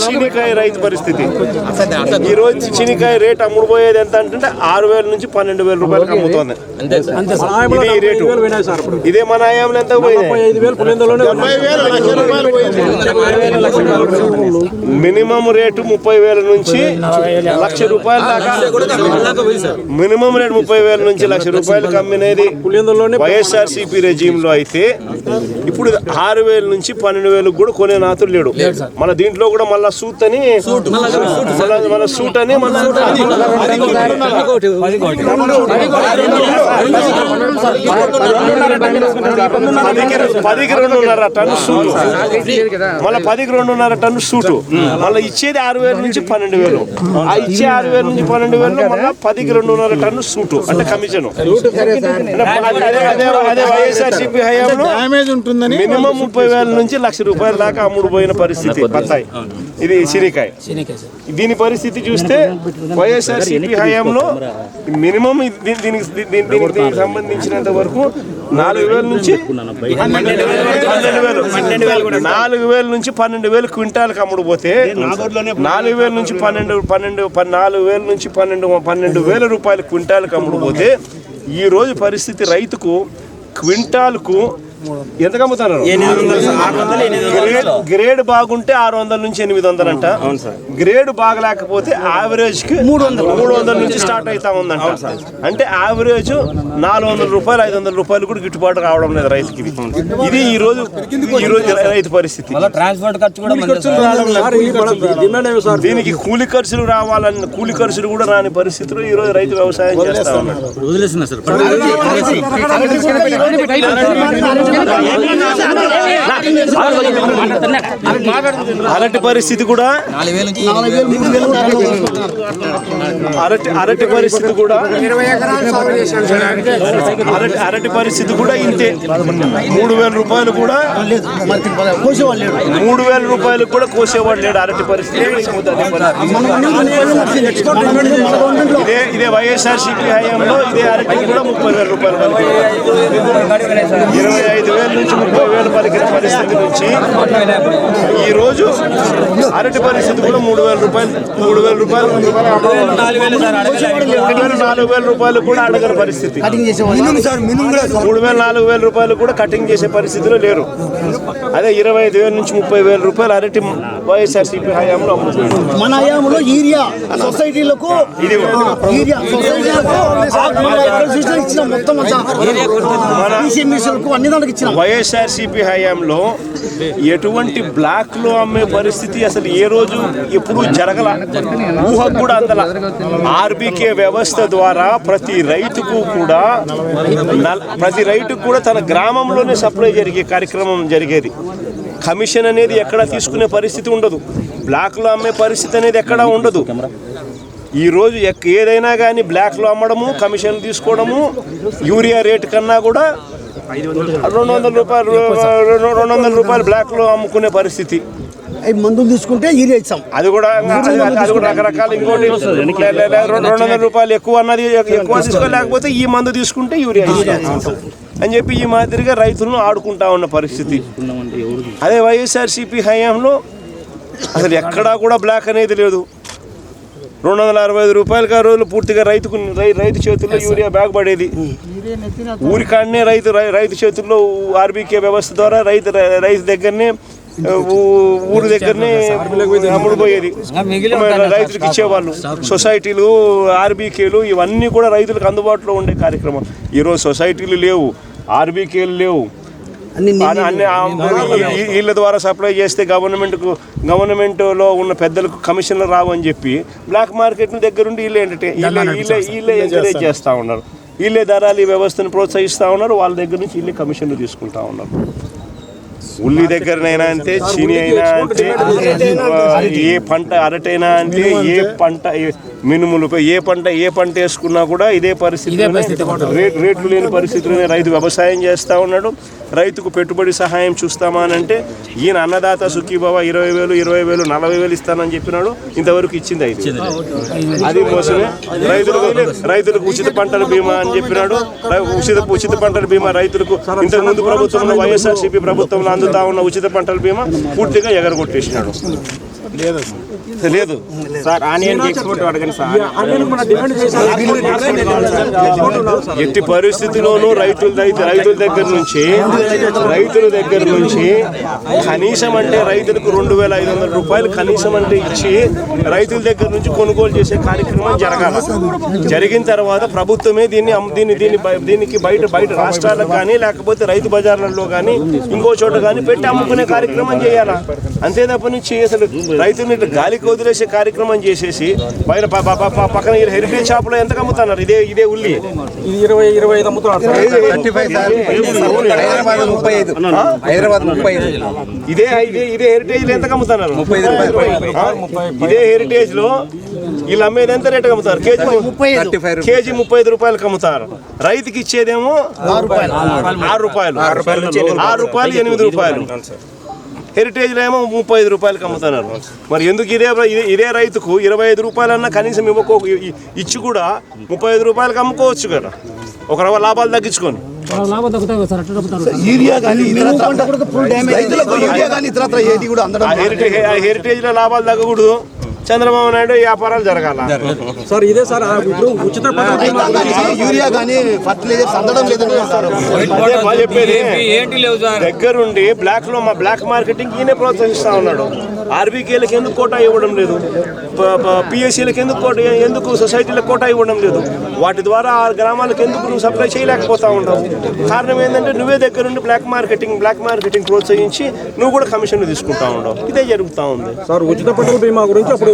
చీనికాయ రైతు పరిస్థితి. ఈరోజు చీనికాయ రేట్ అమ్ముడుపోయేది ఎంత అంటే 6,000 నుంచి 12,000 రూపాయలకు అమ్ముతోంది. ఇది రేటు. ఇదే మన ఆయాంలో ఎంత పోయింది? మినిమం రేటు 30,000 నుంచి 1,00,000 రూపాయల దాకా. మినిమం రేటు 30,000 నుంచి 1,00,000 రూపాయలకు అమ్మినది వైఎస్ఆర్సీపీ రెజీమ్ లో అయితే ఇప్పుడు 6,000 నుంచి 12,000 కూడా కొనే నాతులు లేడు. మన దీంట్లో కూడా మళ్ళా సూట్ అని మన సూట్ అని మన 10కి 2.5 టన్ను సూటు, మళ్ళీ 10కి 2.5 టన్ను సూటు, మళ్ళీ ఇచ్చేది 6,000 నుంచి 12,000. ఆ ఇచ్చే 6,000 నుంచి 12,000 మళ్ళీ 10కి 2.5 టన్ను సూటు అంటే కమిషన్. అదే వైఎస్ఆర్సీపీ హయాంలో మినిమం 30,000 నుంచి 1,00,000 రూపాయల దాకా అమ్ముడు పోయిన పరిస్థితి బత్తాయి. ఇది శీనికాయ. దీని పరిస్థితి చూస్తే వైఎస్ఆర్సీపీ హయాంలో మినిమం దీనికి సంబంధించినంత వరకు 4,000 నుంచి 4,000 నుంచి 12,000 క్వింటాలకు అమ్ముడు పోతే 4,000 నుంచి 12,000 రూపాయల క్వింటాలకు అమ్ముడు పోతే ఈ రోజు పరిస్థితి రైతుకు క్వింటాల్కు ఎంత అమ్ముతున్నారు? గ్రేడ్ బాగుంటే 600 నుంచి 800 అంట. గ్రేడ్ బాగలేకపోతే యావరేజ్ కి 300 నుంచి స్టార్ట్ అవుతా ఉందంట. అంటే యావరేజ్ 400 రూపాయలు 500 రూపాయలు కూడా గిట్టుబాటు రావడం లేదు రైతుకి. ఇది ఈ రోజు రైతు పరిస్థితి. దీనికి కూలి ఖర్చులు రావాలని కూలి ఖర్చులు కూడా రాని పరిస్థితిలో ఈ రోజు రైతు వ్యవసాయం చేస్తా ఉన్నాడు. అరటి పరిస్థితి కూడా అరటి పరిస్థితి కూడా అరటి పరిస్థితి కూడా ఇంతే. 3,000 రూపాయలు కూడా 3,000 రూపాయలు కూడా కోసేవాడు లేడు. అరటి పరిస్థితి ఇదే వైఎస్ఆర్సీపీ హయాంలో ఇదే అరటి కూడా 30,000 రూపాయలు 25,000 నుంచి 30,000 పలికిన పరిస్థితి నుంచి ఈ రోజు అరటి పరిస్థితి కూడా 3,000 రూపాయలు 4,000 రూపాయలు కూడా అడగని పరిస్థితి. 4,000 రూపాయలు కూడా కటింగ్ చేసే పరిస్థితిలో లేరు. అదే 25,000 నుంచి 30,000 రూపాయలు అరటి వైఎస్ఆర్సీపీ హయాంలో అమ్ముతుంది. మన హయాంలో యూరియా సొసైటీలకు వైఎస్ఆర్సీపీ హయాంలో ఎటువంటి బ్లాక్ లో అమ్మే పరిస్థితి అసలు ఏ రోజు ఎప్పుడు జరగల, ఊహకు కూడా అందల. ఆర్బీకే వ్యవస్థ ద్వారా ప్రతి రైతుకు కూడా తన గ్రామంలోనే సప్లై జరిగే కార్యక్రమం జరిగేది. కమిషన్ అనేది ఎక్కడా తీసుకునే పరిస్థితి ఉండదు, బ్లాక్లో అమ్మే పరిస్థితి అనేది ఎక్కడా ఉండదు. ఈరోజు ఏదైనా కానీ బ్లాక్లో అమ్మడము, కమిషన్ తీసుకోవడము, యూరియా రేటు కన్నా కూడా 200 రూపాయలు బ్లాక్లో అమ్ముకునే పరిస్థితి. మందులు తీసుకుంటే యూరియా ఇస్తాం, అది కూడా రకరకాల. ఇంకోటి 200 రూపాయలు ఎక్కువ అన్నది ఎక్కువ తీసుకోలేకపోతే ఈ మందు తీసుకుంటే యూరియా ఇస్తాం అని చెప్పి ఈ మాదిరిగా రైతులను ఆడుకుంటా ఉన్న పరిస్థితి. అదే వైఎస్ఆర్సీపీ హయాంలో అసలు ఎక్కడా కూడా బ్లాక్ అనేది లేదు. 265 రూపాయలకి ఆ రోజులు పూర్తిగా రైతు చేతుల్లో యూరియా బ్యాగ్ పడేది. ఊరికాడనే రైతు చేతుల్లో ఆర్బీకే వ్యవస్థ ద్వారా రైతు దగ్గరనే ఊరి దగ్గరనే అమ్ముడుపోయేది, రైతులకు ఇచ్చేవాళ్ళు. సొసైటీలు, ఆర్బీకేలు ఇవన్నీ కూడా రైతులకు అందుబాటులో ఉండే కార్యక్రమం. ఈరోజు సొసైటీలు లేవు, ఆర్బీకేలు లేవు. వీళ్ళ ద్వారా సప్లై చేస్తే గవర్నమెంట్లో ఉన్న పెద్దలకు కమిషన్లు రావు అని చెప్పి బ్లాక్ మార్కెట్ దగ్గరుండి వీళ్ళే ఎంకరేజ్ చేస్తూ ఉన్నారు. వీళ్ళే దళాలు ఈ వ్యవస్థను ప్రోత్సహిస్తూ ఉన్నారు. వాళ్ళ దగ్గర నుంచి వీళ్ళే కమిషన్లు తీసుకుంటా ఉన్నారు. ఉల్లి దగ్గరనైనా అంతే, చీని అయినా అంతే, ఏ పంట అరటైనా అంతే, ఏ పంట మినుములపై ఏ పంట వేసుకున్నా కూడా ఇదే పరిస్థితి, రేట్లు లేని పరిస్థితుల్లోనే రైతు వ్యవసాయం చేస్తూ ఉన్నాడు. రైతుకు పెట్టుబడి సహాయం చూస్తామా అని అంటే ఈయన అన్నదాత సుఖీభవ 20,000 40,000 ఇస్తానని చెప్పినాడు, ఇంతవరకు ఇచ్చింది 5,000. అది మోసమే. రైతులకు ఉచిత పంటల బీమా అని చెప్పినాడు. ఉచిత పంటల బీమా రైతులకు ఇంతకు ముందు ప్రభుత్వంలో వైఎస్ఆర్సీపీ ప్రభుత్వంలో అందుతా ఉన్న ఉచిత పంటల బీమా పూర్తిగా ఎగరగొట్టేసినాడు. లేదు సార్, ఆనియన్ ఎక్స్పోర్ట్ అడగండి సార్. ఎట్టి పరిస్థితిలోనూ రైతుల దగ్గర నుంచి కనీసం అంటే రైతులకు 2,500 రూపాయలు కనీసం అంటే ఇచ్చి రైతుల దగ్గర నుంచి కొనుగోలు చేసే కార్యక్రమం జరగాలి. జరిగిన తర్వాత ప్రభుత్వమే దీనికి బయట రాష్ట్రాలకు కానీ లేకపోతే రైతు బజార్లలో కానీ ఇంకో చోట కానీ పెట్టి అమ్ముకునే కార్యక్రమం చేయాలా. అంతే తప్ప నుంచి అసలు రైతుల్ని గాలికి వదిలేసే కార్యక్రమం చేసేసి బయట పక్కన హెరిటేజ్ షాప్ లో ఎంత అమ్ముతున్నారు? ఇదే ఉల్లి 25 అమ్ముతున్నారు. ఇదే హెరిటేజ్ లో ఎంత అమ్ముతున్నారు? 35 రూపాయలు. ఇదే హెరిటేజ్ లో వీళ్ళు అమ్మేది ఎంత రేట్ అమ్ముతారు? కేజీ 35 రూపాయలకు అమ్ముతారు. రైతుకి ఇచ్చేదేమో 6 రూపాయలు, 8 రూపాయలు. హెరిటేజ్ లో ఏమో 35 రూపాయలకి అమ్ముతున్నారు. మరి ఎందుకు ఇదే రైతుకు 25 రూపాయలన్నా కనీసం ఇచ్చి కూడా 35 రూపాయలకి అమ్ముకోవచ్చు కదా, ఒక రవ్వ లాభాలు తగ్గించుకొని. హెరిటేజ్ లో లాభాలు తగ్గకూడదు, చంద్రబాబు నాయుడు వ్యాపారాలు జరగాల. సార్ ఇదే సార్, ఇప్పుడు ఉచిత యూరియా కానీ ఫర్టిలైజర్స్ అందడం లేదని చెప్పేది. దగ్గరుండి బ్లాక్ మార్కెటింగ్ ఈయనే ప్రోత్సహిస్తా ఉన్నాడు. ఆర్బీకేలకు ఎందుకు కోటా ఇవ్వడం లేదు? పిఎస్సీలకు ఎందుకు సొసైటీలకు కోటా ఇవ్వడం లేదు? వాటి ద్వారా ఆ గ్రామాలకు ఎందుకు నువ్వు సప్లై చేయలేకపోతా ఉంటావు? కారణం ఏంటంటే నువ్వే దగ్గరుండి బ్లాక్ మార్కెటింగ్ ప్రోత్సహించి నువ్వు కూడా కమిషన్ తీసుకుంటా ఉండవు. ఇదే జరుగుతూ ఉంది. సార్ ఉచిత పంటల బీమా గురించి అప్పుడు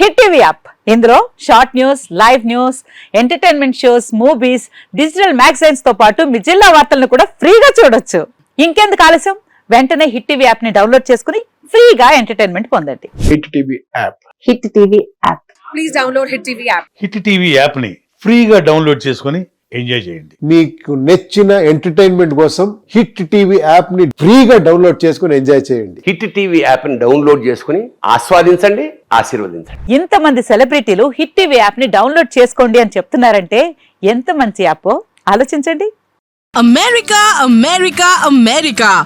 హిట్ టీవీ యాప్, ఇందులో short news, live news, entertainment shows, movies, digital magazines తో పాటు మీ జిల్లా వార్తలను కూడా ఫ్రీగా చూడొచ్చు. ఇంకెందుకు ఆలస్యం, వెంటనే హిట్ టీవీ యాప్ ని డౌన్లోడ్ చేసుకుని ఫ్రీగా ఎంటర్టైన్మెంట్ పొందండి. Hit TV app. Hit TV app. Please download hit TV app. Hit TV app ని ఫ్రీగా డౌన్లోడ్ చేసుకుని ఎంజాయ్ చేయండి. మీకు నచ్చిన ఎంటర్టైన్మెంట్ కోసం హిట్ టీవీ యాప్ ని ఫ్రీగా డౌన్లోడ్ చేసుకుని ఎంజాయ్ చేయండి. హిట్ టీవీ యాప్ ని డౌన్లోడ్ చేసుకుని ఆస్వాదించండి, ఆశీర్వదించండి. ఇంతమంది సెలబ్రిటీలు హిట్ టీవీ యాప్ ని డౌన్లోడ్ చేసుకోండి అని చెప్తున్నారంటే ఎంత మంచి యాప్ ఆలోచించండి. అమెరికా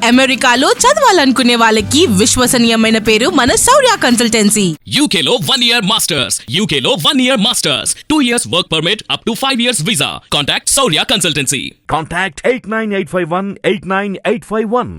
అమెరికాలో చదవాలనుకునే వాళ్ళకి విశ్వసనీయమైన పేరు మన శౌర్య కన్సల్టెన్సీ. UK లో 1 year masters, UK లో 1 year masters, 2 years work permit up to 5 years visa. Contact Saurya Consultancy. Contact 89851 89851.